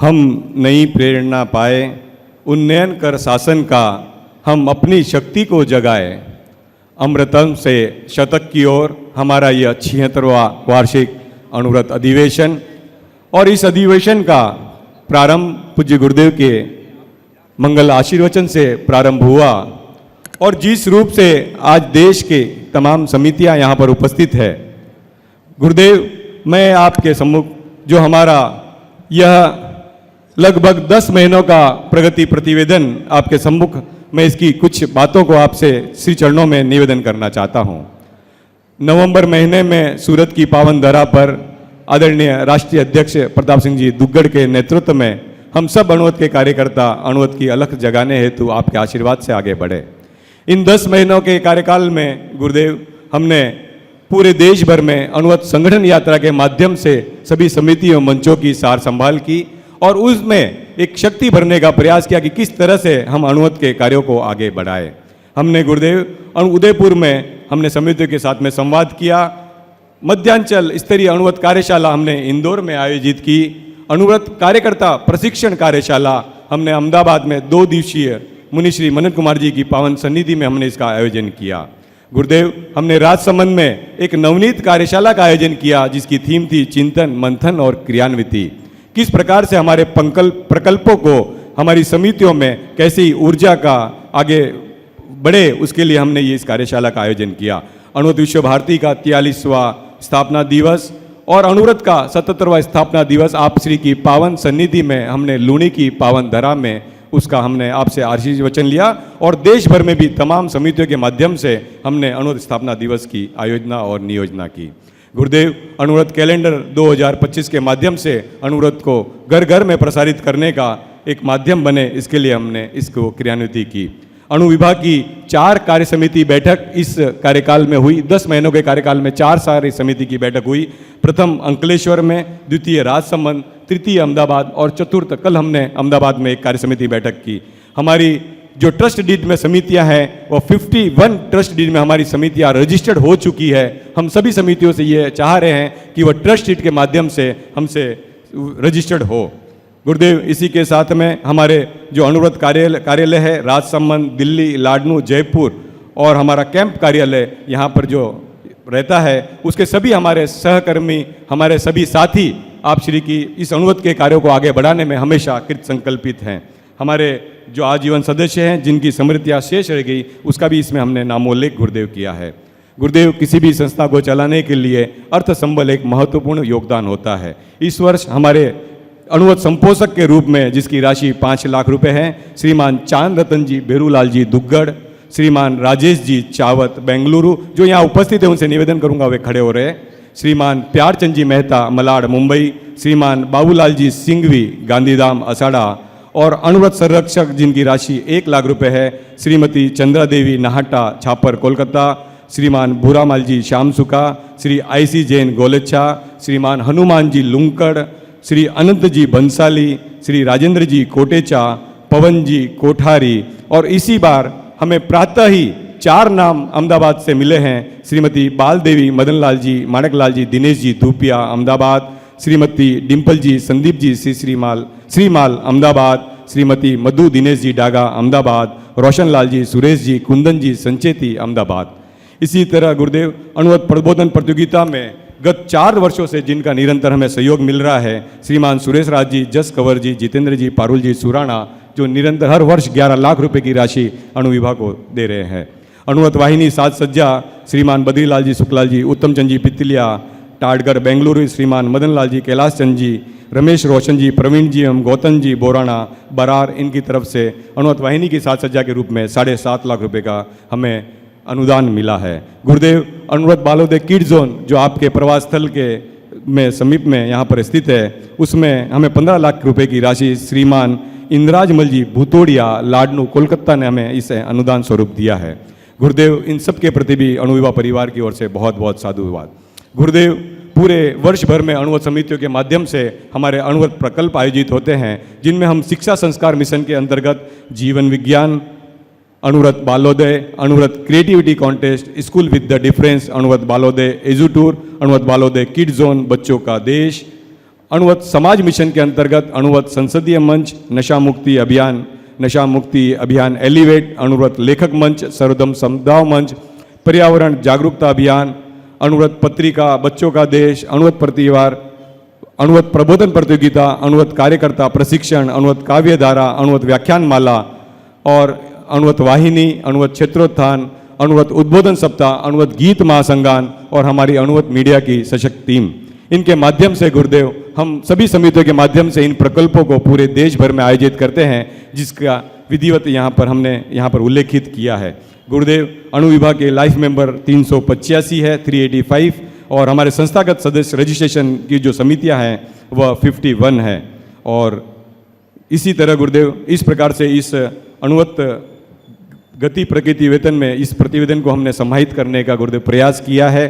हम नई प्रेरणा पाए, उन्नयन कर शासन का हम अपनी शक्ति को जगाए। अमृतम से शतक की ओर हमारा यह 76वां वार्षिक अणुव्रत अधिवेशन और इस अधिवेशन का प्रारंभ पूज्य गुरुदेव के मंगल आशीर्वचन से प्रारंभ हुआ और जिस रूप से आज देश के तमाम समितियां यहाँ पर उपस्थित है, गुरुदेव मैं आपके सम्मुख जो हमारा यह लगभग 10 महीनों का प्रगति प्रतिवेदन आपके सम्मुख मैं इसकी कुछ बातों को आपसे श्री चरणों में निवेदन करना चाहता हूँ। नवंबर महीने में सूरत की पावन धरा पर आदरणीय राष्ट्रीय अध्यक्ष प्रताप सिंह जी दुग्गड़ के नेतृत्व में हम सब अणुव्रत के कार्यकर्ता अणुव्रत की अलख जगाने हेतु आपके आशीर्वाद से आगे बढ़े। इन 10 महीनों के कार्यकाल में गुरुदेव हमने पूरे देश भर में अणुव्रत संगठन यात्रा के माध्यम से सभी समितियों मंचों की सार संभाल की और उसमें एक शक्ति भरने का प्रयास किया कि किस तरह से हम अणुव्रत के कार्यों को आगे बढ़ाए। हमने गुरुदेव उदयपुर में हमने समितियों के साथ में संवाद किया। मध्यांचल स्तरीय अणुव्रत कार्यशाला हमने इंदौर में आयोजित की। अणुव्रत कार्यकर्ता प्रशिक्षण कार्यशाला हमने अहमदाबाद में 2 दिवसीय मुनिश्री मनन कुमार जी की पावन सन्निधि में हमने इसका आयोजन किया। गुरुदेव हमने राजसमंद में एक नवनीत कार्यशाला का आयोजन किया जिसकी थीम थी चिंतन मंथन और क्रियान्विति। किस प्रकार से हमारे प्रकल्पों को हमारी समितियों में कैसी ऊर्जा का आगे बढ़े उसके लिए हमने ये इस कार्यशाला का आयोजन किया। अणुव्रत विश्व भारती का 43वां स्थापना दिवस और अणुव्रत का 77वां स्थापना दिवस आप श्री की पावन सन्निधि में हमने लूणी की पावन धरा में उसका हमने आपसे आशीर्वचन लिया और देश भर में भी तमाम समितियों के माध्यम से हमने अणुव्रत स्थापना दिवस की आयोजना और नियोजना की। गुरुदेव अणुव्रत कैलेंडर 2025 के माध्यम से अणुव्रत को घर घर में प्रसारित करने का एक माध्यम बने, इसके लिए हमने इसको क्रियान्विति की। अणु विभाग की 4 कार्य समिति बैठक इस कार्यकाल में हुई। 10 महीनों के कार्यकाल में 4 सारी समिति की बैठक हुई। प्रथम अंकलेश्वर में, द्वितीय राजसमंद, तृतीय अहमदाबाद और चतुर्थ कल हमने अहमदाबाद में एक कार्य समिति बैठक की। हमारी जो ट्रस्ट डीड में समितियां हैं वो 51 ट्रस्ट डीड में हमारी समितियां रजिस्टर्ड हो चुकी है। हम सभी समितियों से ये चाह रहे हैं कि वह ट्रस्ट डीड के माध्यम से हमसे रजिस्टर्ड हो। गुरुदेव इसी के साथ में हमारे जो अणुव्रत कार्यालय है राजसमंद, दिल्ली, लाडनू, जयपुर और हमारा कैंप कार्यालय यहाँ पर जो रहता है उसके सभी हमारे सहकर्मी, हमारे सभी साथी आप श्री की इस अणुव्रत के कार्यों को आगे बढ़ाने में हमेशा कृत संकल्पित हैं। हमारे जो आजीवन सदस्य हैं जिनकी स्मृतियाँ शेष रह गई उसका भी इसमें हमने नामोल्लेख गुरुदेव किया है। गुरुदेव किसी भी संस्था को चलाने के लिए अर्थ संबल एक महत्वपूर्ण योगदान होता है। इस वर्ष हमारे अणुव्रत संपोषक के रूप में जिसकी राशि 5 लाख रुपए है, श्रीमान चांद रतन जी बेरूलाल जी दुग्गड़, श्रीमान राजेश जी चावत बेंगलुरु जो यहाँ उपस्थित है उनसे निवेदन करूंगा वे खड़े हो रहे, श्रीमान प्यारचंद जी मेहता मलाड मुंबई, श्रीमान बाबूलाल जी सिंघवी गांधीधाम असाड़ा और अणुव्रत संरक्षक जिनकी राशि 1 लाख रुपए है, श्रीमती चंद्रा देवी नाहटा छापर कोलकाता, श्रीमान भूरामाल जी श्यामसुका, श्री IC जैन गोलेच्छा, श्रीमान हनुमान जी लुंकड़, श्री अनंत जी बंसाली, श्री राजेंद्र जी कोटेचा, पवन जी कोठारी और इसी बार हमें प्रातः ही 4 नाम अहमदाबाद से मिले हैं। श्रीमती बाल देवी मदनलाल जी, माणकलाल जी, दिनेश जी धूपिया अहमदाबाद, श्रीमती डिम्पल जी संदीप जी श्रीमाल अहमदाबाद, श्रीमती मधु दिनेश जी डागा अहमदाबाद, रोशनलाल जी, सुरेश जी, कुंदन जी संचेती अहमदाबाद। इसी तरह गुरुदेव अणुव्रत प्रबोधन प्रतियोगिता में गत 4 वर्षों से जिनका निरंतर हमें सहयोग मिल रहा है, श्रीमान सुरेश राज जी, जस कंवर जी, जितेंद्र जी, पारुल जी सुराणा जो निरंतर हर वर्ष 11 लाख रुपए की राशि अणु विभाग को दे रहे हैं। अणुव्रत वाहिनी साज सज्जा श्रीमान बद्रीलाल जी शुक्लाल जी, उत्तम चंद जी पितलिया टाडगर बेंगलुरु, श्रीमान मदन लाल जी, कैलाश चंद जी, रमेश रोशन जी, प्रवीण जी एवं गौतम जी बोराना बरार, इनकी तरफ से अणुव्रत वाहिनी की साज सज्जा के रूप में 7.5 लाख रुपए का हमें अनुदान मिला है। गुरुदेव अणुव्रत बालोदे किड जोन जो आपके प्रवास स्थल के में समीप में यहाँ पर स्थित है उसमें हमें 15 लाख रुपए की राशि श्रीमान इंद्राजमल जी भूतोड़िया लाडनू कोलकाता ने हमें इस अनुदान स्वरूप दिया है। गुरुदेव इन सब के प्रति भी अणुविभा परिवार की ओर से बहुत बहुत साधुवाद। गुरुदेव पूरे वर्ष भर में अणुव्रत समितियों के माध्यम से हमारे अणुव्रत प्रकल्प आयोजित होते हैं जिनमें हम शिक्षा संस्कार मिशन के अंतर्गत Jeevan Vigyan, Anuvrat Balodaya, Anuvrat creativity contest, school with the difference, Anuvrat Balodaya edu tour, Anuvrat Balodaya kid zone बच्चों का देश, अणुवत समाज मिशन के अंतर्गत अणुवत संसदीय मंच, नशा मुक्ति अभियान एलिवेट, अणुवत लेखक मंच, सर्वोदम समुदाय मंच, पर्यावरण जागरूकता अभियान, अणुवत पत्रिका, बच्चों का देश, अणुवत प्रतिवार, अणुवत प्रबोधन प्रतियोगिता, अणुवत कार्यकर्ता प्रशिक्षण, अणुवत काव्यधारा, अणुवत व्याख्यानमाला और अणुवत वाहिनी, अणुवत क्षेत्रोत्थान, अणुवत उद्बोधन सप्ताह, अणुवत गीत महासंगान और हमारी अणुवत मीडिया की सशक्त टीम, इनके माध्यम से गुरुदेव हम सभी समितियों के माध्यम से इन प्रकल्पों को पूरे देश भर में आयोजित करते हैं, जिसका विधिवत हमने यहाँ पर उल्लेखित किया है। गुरुदेव अणु विभाग के लाइफ मेंबर 385 है, 385, और हमारे संस्थागत सदस्य रजिस्ट्रेशन की जो समितियां हैं वह 51 है। और इसी तरह गुरुदेव इस प्रकार से इस अणुवत गति प्रकृति वेतन में इस प्रतिवेदन को हमने समाहित करने का गुरुदेव प्रयास किया है।